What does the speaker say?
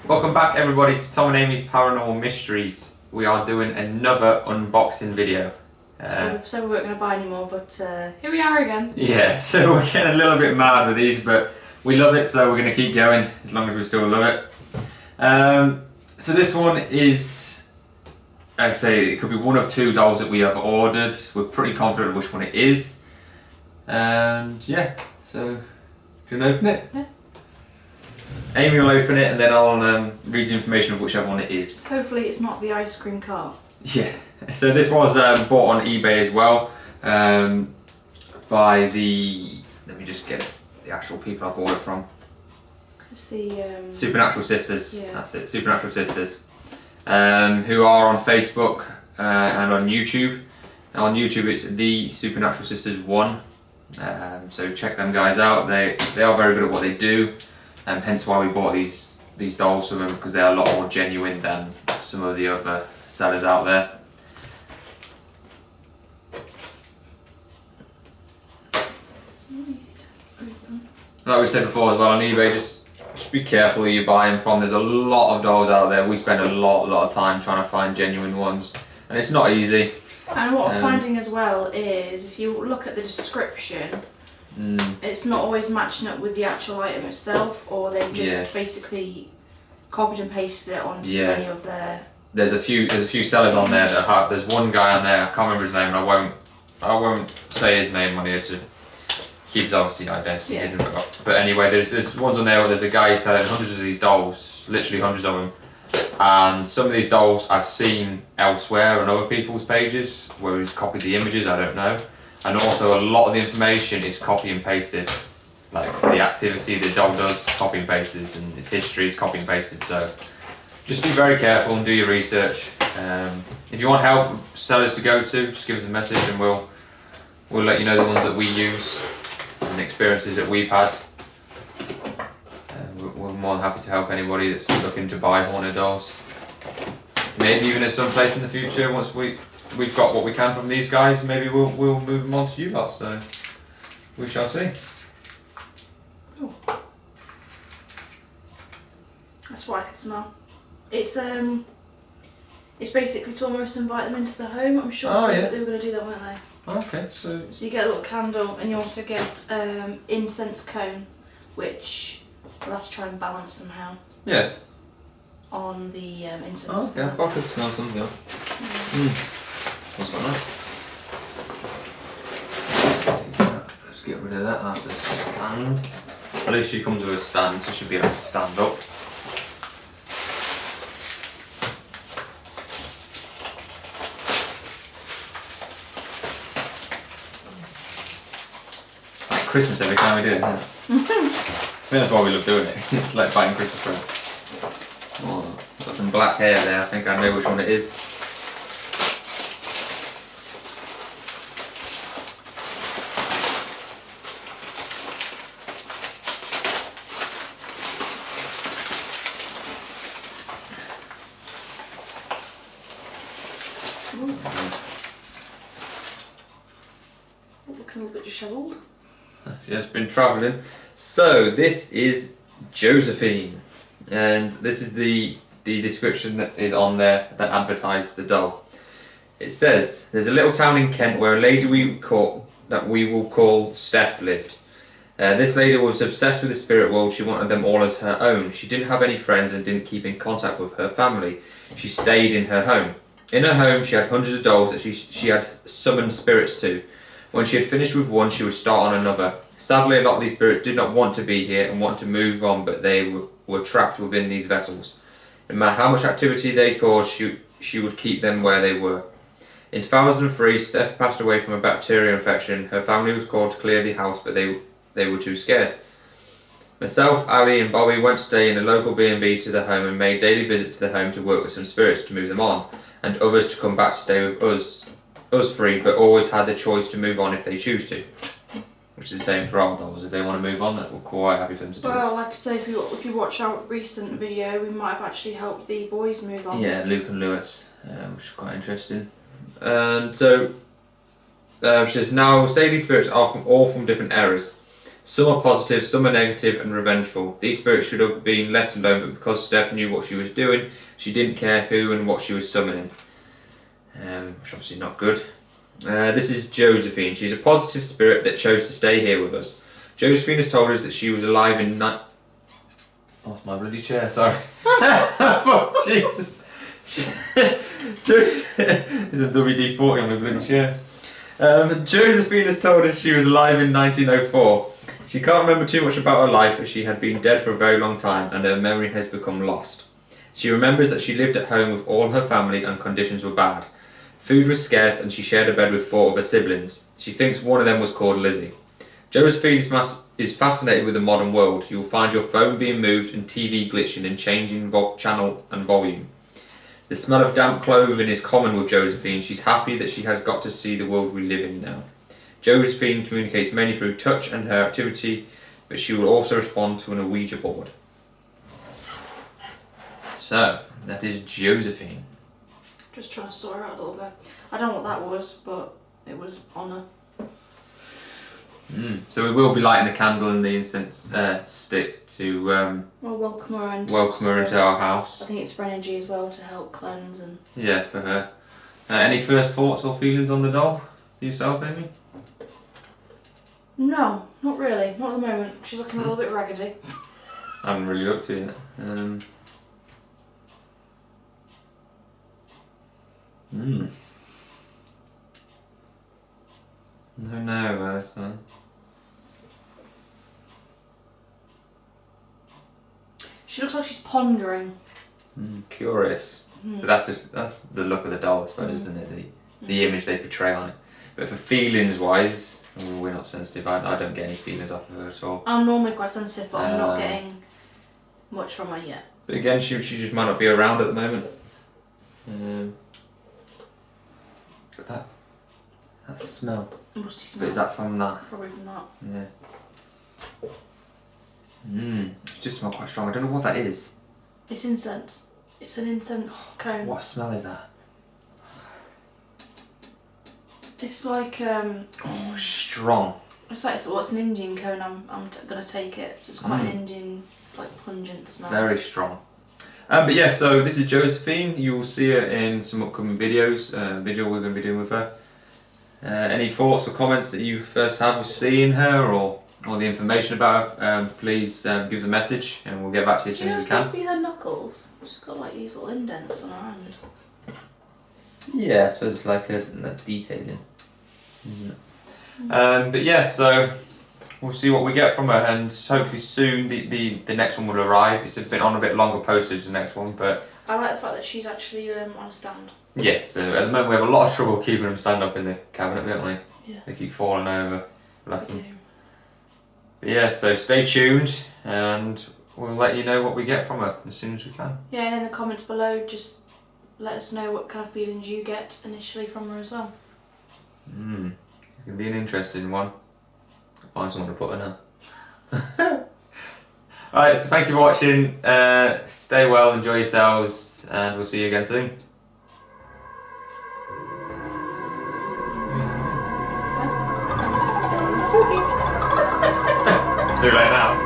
Welcome back everybody to Tom and Amy's Paranormal Mysteries. We are doing another unboxing video. So we weren't going to buy any more, but here we are again. Yeah, so we're getting a little bit mad with these, but we love it, so we're going to keep going as long as we still love it. So this one is, I say, it could be one of two dolls that we have ordered. We're pretty confident of which one it is. And yeah, so do you want to open it? Yeah. Amy will open it and then I'll read the information of whichever one it is. Hopefully it's not the ice cream cart. Yeah, so this was bought on eBay as well by the, let me just get the actual people I bought it from. It's the Supernatural Sisters, yeah. That's it, Supernatural Sisters, who are on Facebook and on YouTube. Now on YouTube it's the Supernatural Sisters 1, so check them guys out. They are very good at what they do. And hence why we bought these dolls from them, because they're a lot more genuine than some of the other sellers out there. It's not easy to open. Like we said before as well, on eBay, just be careful who you buy them from. There's a lot of dolls out there. We spend a lot of time trying to find genuine ones, and it's not easy. And what I'm finding as well is, if you look at the description, it's not always matching up with the actual item itself, or they've just basically copied and pasted it onto many of their. There's a few sellers on there that have. There's one guy on there, I can't remember his name, and I won't say his name on here to keep his obviously identity hidden. But anyway, there's ones on there where there's a guy selling hundreds of these dolls, literally hundreds of them. And some of these dolls I've seen elsewhere on other people's pages where he's copied the images. I don't know. And also a lot of the information is copy and pasted. Like the activity the doll does, copy and pasted, and its history is copy and pasted. So just be very careful and do your research. If you want help sellers to go to, just give us a message and we'll let you know the ones that we use and the experiences that we've had. We're more than happy to help anybody that's looking to buy haunted dolls. Maybe even at some place in the future, once we've got what we can from these guys, maybe we'll move them on to you lot, so we shall see. Oh. That's what I can smell. It's basically to almost invite them into the home. I'm sure they were going to do that, weren't they? Okay, so you get a little candle, and you also get incense cone, which we'll have to try and balance somehow. Yeah. On the incense. Oh, okay, I could smell something. Smells quite nice. Let's get rid of that. That's a stand. At least she comes with a stand, so she should be able to stand up. Like Christmas every time we do it, isn't it? I think that's why we love doing it. It's like buying Christmas presents. Oh, got some black hair there. I think I know which one it is. Looking a little bit dishevelled. She has been travelling. So this is Josephine, and this is the description that is on there that advertised the doll. It says, there's a little town in Kent where a lady we will call Steph lived. This lady was obsessed with the spirit world. She wanted them all as her own. She didn't have any friends and didn't keep in contact with her family. She stayed in her home. In her home she had hundreds of dolls that she had summoned spirits to. When she had finished with one, she would start on another. Sadly, a lot of these spirits did not want to be here and want to move on, but they were trapped within these vessels. No matter how much activity they caused, she would keep them where they were. In 2003, Steph passed away from a bacterial infection. Her family was called to clear the house, but they were too scared. Myself, Ali and Bobby went to stay in a local B&B to the home and made daily visits to the home to work with some spirits to move them on, and others to come back to stay with us free, but always had the choice to move on if they choose to. Which is the same for our dolls. If they want to move on, that we're quite happy for them to do. Well, like I said, if you watch our recent video, we might have actually helped the boys move on. Yeah, Luke and Lewis, which is quite interesting. And so She says, now say these spirits are all from different eras. Some are positive, some are negative and revengeful. These spirits should have been left alone, but because Steph knew what she was doing, she didn't care who and what she was summoning. Which obviously not good. This is Josephine. She's a positive spirit that chose to stay here with us. Josephine has told us that she was alive in Oh, it's my bloody chair, sorry. Oh, Jesus. It's a WD-40 on the bloody chair. Josephine has told us she was alive in 1904. She can't remember too much about her life, but she had been dead for a very long time and her memory has become lost. She remembers that she lived at home with all her family and conditions were bad. Food was scarce and she shared a bed with 4 of her siblings. She thinks one of them was called Lizzie. Josephine is fascinated with the modern world. You will find your phone being moved and TV glitching and changing channel and volume. The smell of damp clothing is common with Josephine. She's happy that she has got to see the world we live in now. Josephine communicates mainly through touch and her activity, but she will also respond to an Ouija board. So, that is Josephine. Just trying to sort her out a little bit. I don't know what that was, but it was on her. So we will be lighting the candle and the incense stick to Well, welcome her into our house. I think it's for energy as well to help cleanse and. Yeah, for her. Any first thoughts or feelings on the doll for yourself, Amy? No, not really. Not at the moment. She's looking a little bit raggedy. I haven't really looked at it yet. No, that's fine. She looks like she's pondering. Curious. But that's the look of the doll, I suppose, isn't it? The image they portray on it. But for feelings wise, we're not sensitive. I don't get any feelings off of her at all. I'm normally quite sensitive, but I'm not getting much from her yet. But again, she just might not be around at the moment. But that smell. Musty smell. But is that from that? Probably from that. Yeah. It just smells quite strong. I don't know what that is. It's incense. It's an incense cone. What smell is that? It's like strong. It's like what's an Indian cone? I'm gonna take it. It's quite an Indian, like pungent smell. Very strong. But yeah, so this is Josephine. You will see her in some upcoming videos. Video we're going to be doing with her. Any thoughts or comments that you first have with seeing her or the information about her, please give us a message and we'll get back to you as soon as we can. Supposed to be her knuckles. She's got like these little indents on her hand. Yeah, I suppose it's like a detailing. But yeah, so we'll see what we get from her and hopefully soon the next one will arrive. It's been on a bit longer postage, the next one, but I like the fact that she's actually on a stand. yes, so at the moment we have a lot of trouble keeping them stand up in the cabinet, don't we? Yes. They keep falling over. Bless them. But yeah, so stay tuned and we'll let you know what we get from her as soon as we can. Yeah, and in the comments below, just let us know what kind of feelings you get initially from her as well. It's going to be an interesting one. I'll find someone to put in her. Alright, so thank you for watching. Stay well, enjoy yourselves, and we'll see you again soon. Too late now.